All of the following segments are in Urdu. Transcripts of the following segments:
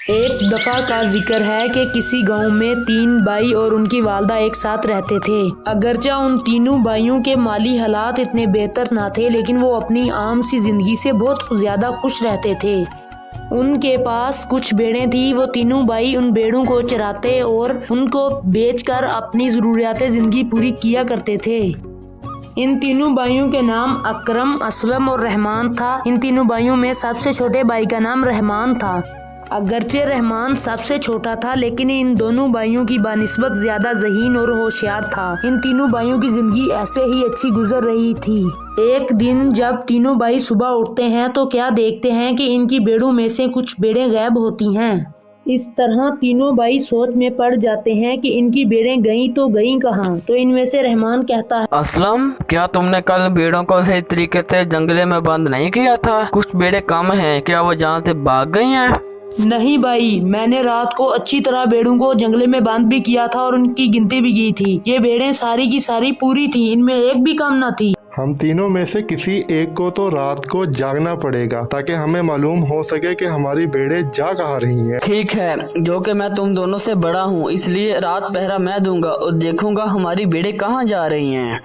ایک دفعہ کا ذکر ہے کہ کسی گاؤں میں 3 بھائی اور ان کی والدہ ایک ساتھ رہتے تھے۔ اگرچہ ان تینوں بھائیوں کے مالی حالات اتنے بہتر نہ تھے، لیکن وہ اپنی عام سی زندگی سے بہت زیادہ خوش رہتے تھے۔ ان کے پاس کچھ بھیڑیں تھیں۔ وہ تینوں بھائی ان بھیڑوں کو چراتے اور ان کو بیچ کر اپنی ضروریات زندگی پوری کیا کرتے تھے۔ ان تینوں بھائیوں کے نام اکرم، اسلم اور رحمان تھا۔ ان تینوں بھائیوں میں سب سے چھوٹے بھائی کا نام رحمان تھا۔ اگرچہ رحمان سب سے چھوٹا تھا، لیکن ان دونوں بھائیوں کی بنسبت زیادہ ذہین اور ہوشیار تھا۔ ان تینوں بھائیوں کی زندگی ایسے ہی اچھی گزر رہی تھی۔ ایک دن جب تینوں بھائی صبح اٹھتے ہیں تو کیا دیکھتے ہیں کہ ان کی بھیڑوں میں سے کچھ بھیڑیں غائب ہوتی ہیں۔ اس طرح تینوں بھائی سوچ میں پڑ جاتے ہیں کہ ان کی بھیڑیں گئیں تو گئیں کہاں۔ تو ان میں سے رحمان کہتا ہے، اسلم، کیا تم نے کل بھیڑوں کو صحیح طریقے سے جنگلے میں بند نہیں کیا تھا؟ کچھ بھیڑیں کم ہیں، کیا وہ جہاں سے بھاگ گئی ہیں؟ نہیں بھائی، میں نے رات کو اچھی طرح بھیڑوں کو جنگلے میں بند بھی کیا تھا اور ان کی گنتی بھی کی تھی۔ یہ بھیڑیں ساری کی ساری پوری تھی، ان میں ایک بھی کم نہ تھی۔ ہم تینوں میں سے کسی ایک کو تو رات کو جاگنا پڑے گا تاکہ ہمیں معلوم ہو سکے کہ ہماری بھیڑیں جا کہاں رہی ہیں۔ ٹھیک ہے، جو کہ میں تم دونوں سے بڑا ہوں، اس لیے رات پہرا میں دوں گا اور دیکھوں گا ہماری بھیڑیں کہاں جا رہی ہیں۔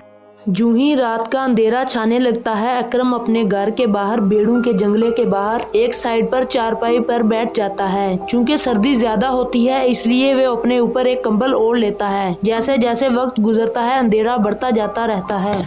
جو ہی رات کا اندھیرا چھانے لگتا ہے، اکرم اپنے گھر کے باہر بھیڑوں کے جنگلے کے باہر ایک سائیڈ پر چارپائی پر بیٹھ جاتا ہے۔ چونکہ سردی زیادہ ہوتی ہے، اس لیے وہ اپنے اوپر ایک کمبل اوڑھ لیتا ہے۔ جیسے جیسے وقت گزرتا ہے، اندھیرا بڑھتا جاتا رہتا ہے۔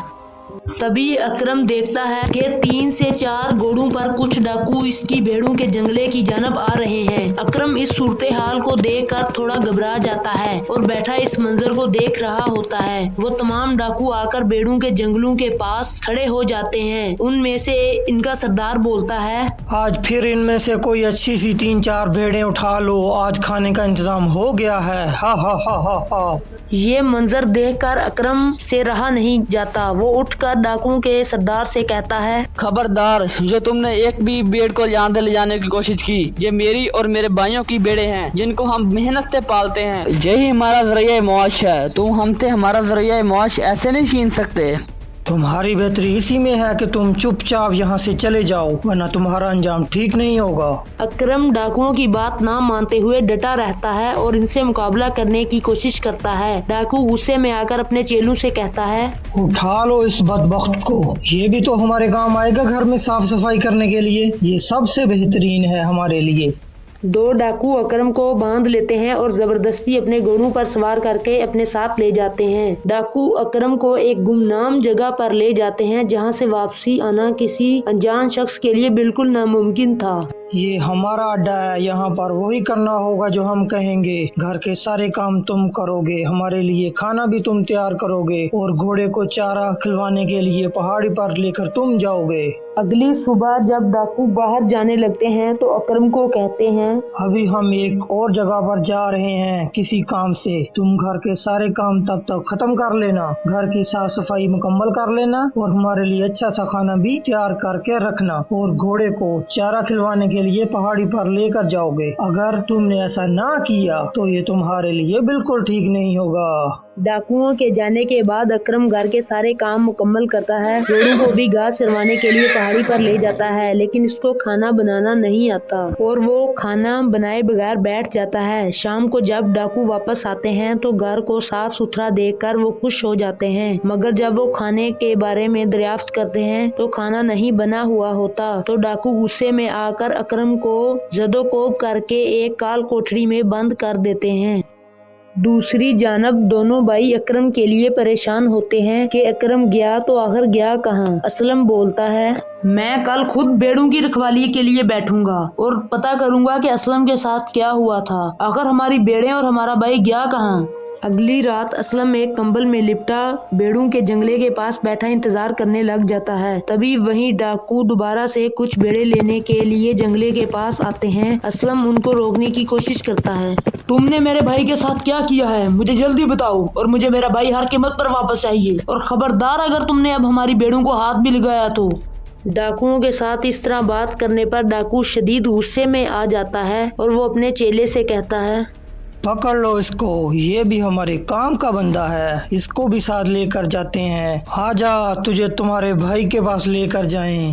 تبھی اکرم دیکھتا ہے کہ 3 سے 4 گھوڑوں پر کچھ ڈاکو اس کی بھیڑوں کے جنگلے کی جانب آ رہے ہیں۔ اکرم اس صورتحال کو دیکھ کر تھوڑا گھبرا جاتا ہے اور بیٹھا اس منظر کو دیکھ رہا ہوتا ہے۔ وہ تمام ڈاکو آ کر بھیڑوں کے جنگلوں کے پاس کھڑے ہو جاتے ہیں۔ ان میں سے ان کا سردار بولتا ہے، آج پھر ان میں سے کوئی اچھی سی 3-4 بھیڑیں اٹھا لو، آج کھانے کا انتظام ہو گیا ہے۔ ہا ہا ہا ہا ہا۔ یہ منظر دیکھ کر اکرم سے رہا نہیں جاتا۔ وہ اٹھ کر ڈاکوؤں کے سردار سے کہتا ہے، خبردار، جو تم نے ایک بھی بھیڑ کو یہاں سے لے جانے کی کوشش کی، یہ میری اور میرے بھائیوں کی بھیڑیں ہیں جن کو ہم محنت سے پالتے ہیں۔ یہی ہمارا ذریعہ معاش ہے۔ تم ہم سے ہمارا ذریعہ معاش ایسے نہیں چھین سکتے۔ تمہاری بہتری اسی میں ہے کہ تم چپ چاپ یہاں سے چلے جاؤ، ورنہ تمہارا انجام ٹھیک نہیں ہوگا۔ اکرم ڈاکوؤں کی بات نہ مانتے ہوئے ڈٹا رہتا ہے اور ان سے مقابلہ کرنے کی کوشش کرتا ہے۔ ڈاکو غصے میں آ کر اپنے چیلوں سے کہتا ہے، اٹھا لو اس بدبخت کو، یہ بھی تو ہمارے کام آئے گا گھر میں صاف صفائی کرنے کے لیے، یہ سب سے بہترین ہے ہمارے لیے۔ 2 ڈاکو اکرم کو باندھ لیتے ہیں اور زبردستی اپنے گھوڑوں پر سوار کر کے اپنے ساتھ لے جاتے ہیں۔ ڈاکو اکرم کو ایک گمنام جگہ پر لے جاتے ہیں جہاں سے واپسی آنا کسی انجان شخص کے لیے بالکل ناممکن تھا۔ یہ ہمارا اڈا ہے، یہاں پر وہی کرنا ہوگا جو ہم کہیں گے۔ گھر کے سارے کام تم کرو گے، ہمارے لیے کھانا بھی تم تیار کرو گے اور گھوڑے کو چارہ کھلوانے کے لیے پہاڑی پر لے کر تم جاؤ گے۔ اگلی صبح جب ڈاکو باہر جانے لگتے ہیں تو اکرم کو کہتے ہیں، ابھی ہم ایک اور جگہ پر جا رہے ہیں کسی کام سے، تم گھر کے سارے کام تب تک ختم کر لینا، گھر کی صاف صفائی مکمل کر لینا اور ہمارے لیے اچھا سا کھانا بھی تیار کر کے رکھنا اور گھوڑے کو چارہ کھلوانے کے لیے پہاڑی پر لے کر جاؤ گے۔ اگر تم نے ایسا نہ کیا تو یہ تمہارے لیے بالکل ٹھیک نہیں ہوگا۔ ڈاکوؤں کے جانے کے بعد اکرم گھر کے سارے کام مکمل کرتا ہے۔ گھوڑوں کو بھی گھاس چروانے کے لیے پہاڑی پر لے جاتا ہے، لیکن اس کو کھانا بنانا نہیں آتا اور وہ کھانا بنائے بغیر بیٹھ جاتا ہے۔ شام کو جب ڈاکو واپس آتے ہیں تو گھر کو صاف ستھرا دیکھ کر وہ خوش ہو جاتے ہیں، مگر جب وہ کھانے کے بارے میں دریافت کرتے ہیں تو کھانا نہیں بنا ہوا ہوتا۔ تو ڈاکو غصے میں آ کر اکرم کو زد و کوب کر کے ایک کال کوٹری میں بند کر دیتے ہیں۔ دوسری جانب دونوں بھائی اکرم کے لیے پریشان ہوتے ہیں کہ اکرم گیا تو آخر گیا کہاں۔ اسلم بولتا ہے، میں کل خود بھیڑوں کی رکھوالی کے لیے بیٹھوں گا اور پتہ کروں گا کہ اسلم کے ساتھ کیا ہوا تھا، آخر ہماری بھیڑیں اور ہمارا بھائی گیا کہاں۔ اگلی رات اسلم ایک کمبل میں لپٹا بھیڑوں کے جنگلے کے پاس بیٹھا انتظار کرنے لگ جاتا ہے۔ تبھی وہیں ڈاکو دوبارہ سے کچھ بھیڑیں لینے کے لیے جنگلے کے پاس آتے ہیں۔ اسلم ان کو روکنے کی کوشش کرتا ہے، تم نے میرے بھائی کے ساتھ کیا کیا ہے؟ مجھے جلدی بتاؤ اور مجھے میرا بھائی ہر قیمت پر واپس چاہیے، اور خبردار اگر تم نے اب ہماری بھیڑوں کو ہاتھ بھی لگایا تو۔ ڈاکوؤں کے ساتھ اس طرح بات کرنے پر ڈاکو شدید غصے میں آ جاتا ہے اور وہ اپنے چیلے سے کہتا ہے، پکڑ لو اس کو، یہ بھی ہمارے کام کا بندہ ہے، اس کو بھی ساتھ لے کر جاتے ہیں، آ جا تجھے تمہارے بھائی کے پاس لے کر جائیں۔